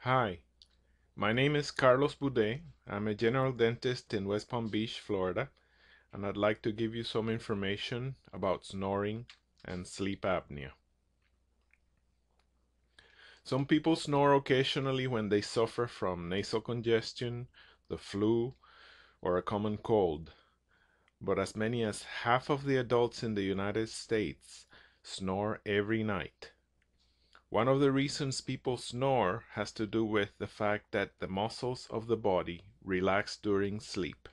Hi, my name is Carlos Boudet. I'm a general dentist in West Palm Beach, Florida, and I'd like to give you some information about snoring and sleep apnea. Some people snore occasionally when they suffer from nasal congestion, the flu, or a common cold, but as many as half of the adults in the United States snore every night. One of the reasons people snore has to do with the fact that the muscles of the body relax during sleep.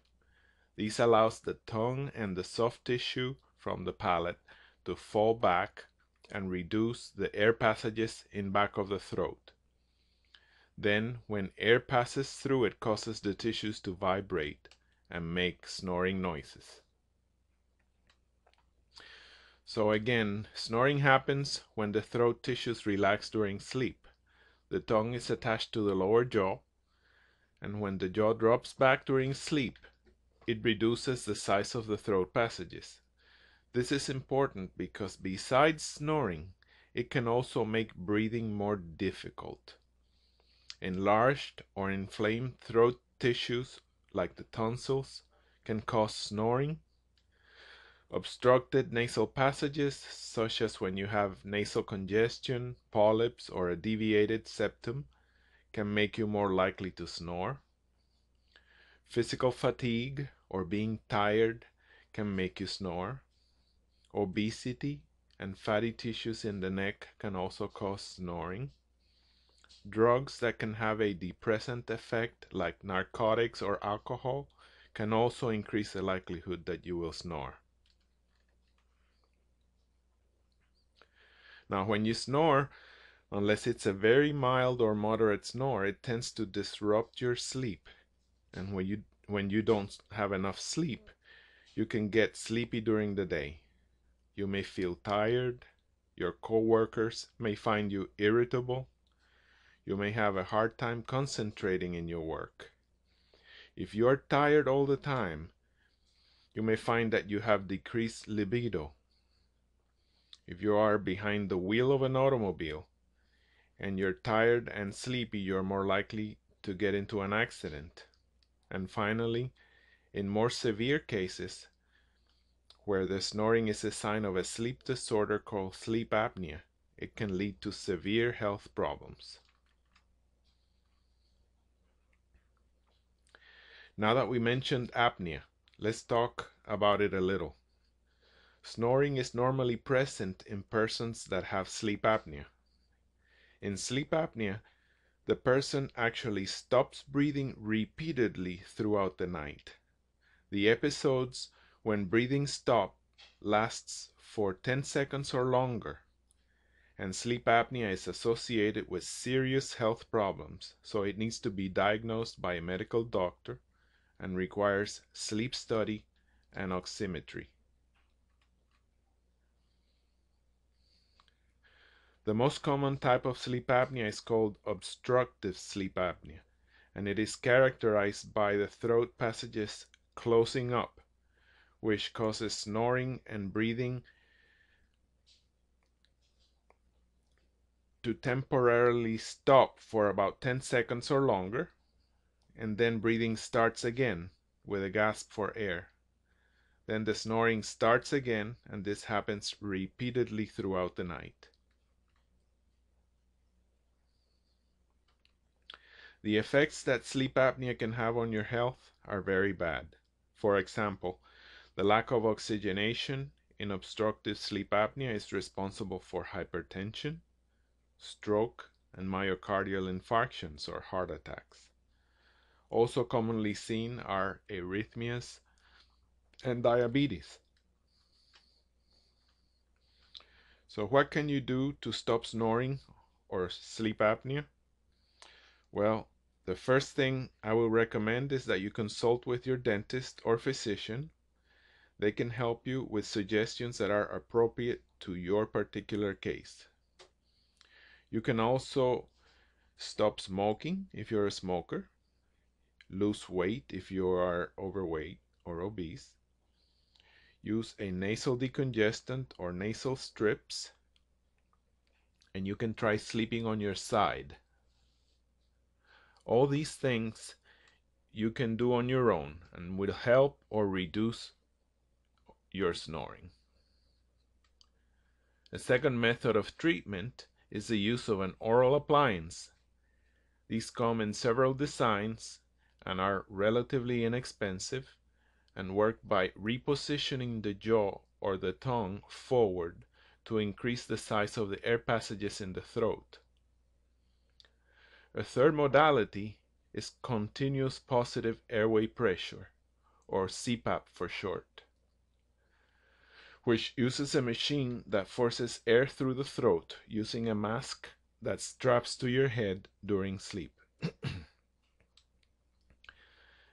This allows the tongue and the soft tissue from the palate to fall back and reduce the air passages in back of the throat. Then, when air passes through, it causes the tissues to vibrate and make snoring noises. So again, snoring happens when the throat tissues relax during sleep. The tongue is attached to the lower jaw, and when the jaw drops back during sleep, it reduces the size of the throat passages. This is important because besides snoring, it can also make breathing more difficult. Enlarged or inflamed throat tissues, like the tonsils, can cause snoring. Obstructed nasal passages, such as when you have nasal congestion, polyps, or a deviated septum, can make you more likely to snore. Physical fatigue or being tired can make you snore. Obesity and fatty tissues in the neck can also cause snoring. Drugs that can have a depressant effect, like narcotics or alcohol, can also increase the likelihood that you will snore. Now, when you snore, unless it's a very mild or moderate snore, it tends to disrupt your sleep. And when you don't have enough sleep, you can get sleepy during the day. You may feel tired. Your coworkers may find you irritable. You may have a hard time concentrating in your work. If you are tired all the time, you may find that you have decreased libido. If you are behind the wheel of an automobile and you're tired and sleepy, you're more likely to get into an accident. And finally, in more severe cases, where the snoring is a sign of a sleep disorder called sleep apnea, it can lead to severe health problems. Now that we mentioned apnea, let's talk about it a little. Snoring is normally present in persons that have sleep apnea. In sleep apnea, the person actually stops breathing repeatedly throughout the night. The episodes when breathing stops lasts for 10 seconds or longer, and sleep apnea is associated with serious health problems, so it needs to be diagnosed by a medical doctor and requires sleep study and oximetry. The most common type of sleep apnea is called obstructive sleep apnea, and it is characterized by the throat passages closing up, which causes snoring and breathing to temporarily stop for about 10 seconds or longer, and then breathing starts again with a gasp for air. Then the snoring starts again, and this happens repeatedly throughout the night. The effects that sleep apnea can have on your health are very bad. For example, the lack of oxygenation in obstructive sleep apnea is responsible for hypertension, stroke, and myocardial infarctions or heart attacks. Also commonly seen are arrhythmias and diabetes. So what can you do to stop snoring or sleep apnea? Well, the first thing I will recommend is that you consult with your dentist or physician. They can help you with suggestions that are appropriate to your particular case. You can also stop smoking if you're a smoker, lose weight if you are overweight or obese, use a nasal decongestant or nasal strips, and you can try sleeping on your side. All these things you can do on your own and will help or reduce your snoring. A second method of treatment is the use of an oral appliance. These come in several designs and are relatively inexpensive and work by repositioning the jaw or the tongue forward to increase the size of the air passages in the throat. A third modality is continuous positive airway pressure, or CPAP for short, which uses a machine that forces air through the throat using a mask that straps to your head during sleep.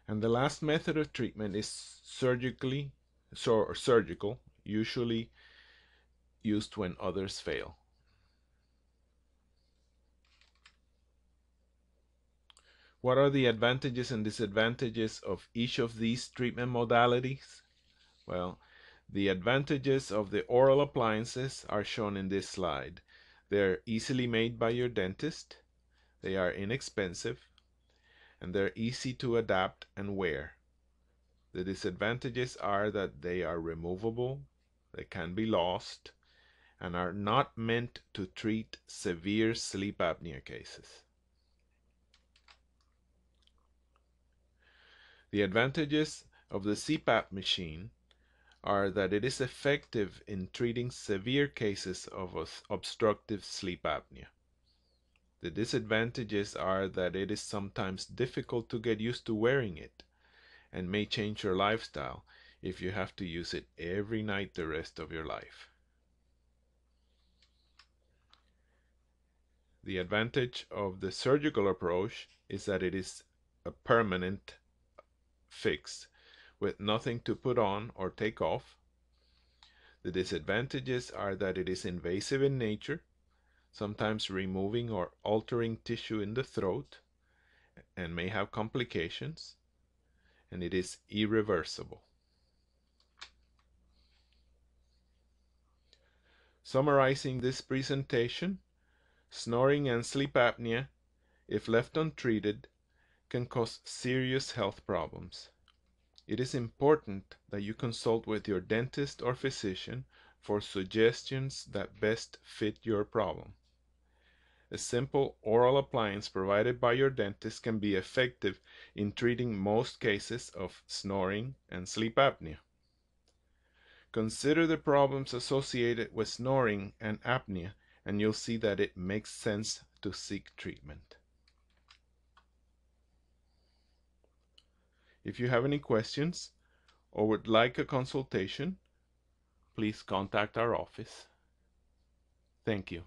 And the last method of treatment is surgical, usually used when others fail. What are the advantages and disadvantages of each of these treatment modalities? Well, the advantages of the oral appliances are shown in this slide. They're easily made by your dentist, they are inexpensive, and they're easy to adapt and wear. The disadvantages are that they are removable, they can be lost, and are not meant to treat severe sleep apnea cases. The advantages of the CPAP machine are that it is effective in treating severe cases of obstructive sleep apnea. The disadvantages are that it is sometimes difficult to get used to wearing it and may change your lifestyle if you have to use it every night the rest of your life. The advantage of the surgical approach is that it is a permanent fix with nothing to put on or take off. The disadvantages are that it is invasive in nature, sometimes removing or altering tissue in the throat, and may have complications, and it is irreversible. Summarizing this presentation, snoring and sleep apnea, if left untreated, can cause serious health problems. It is important that you consult with your dentist or physician for suggestions that best fit your problem. A simple oral appliance provided by your dentist can be effective in treating most cases of snoring and sleep apnea. Consider the problems associated with snoring and apnea, and you'll see that it makes sense to seek treatment. If you have any questions or would like a consultation, please contact our office. Thank you.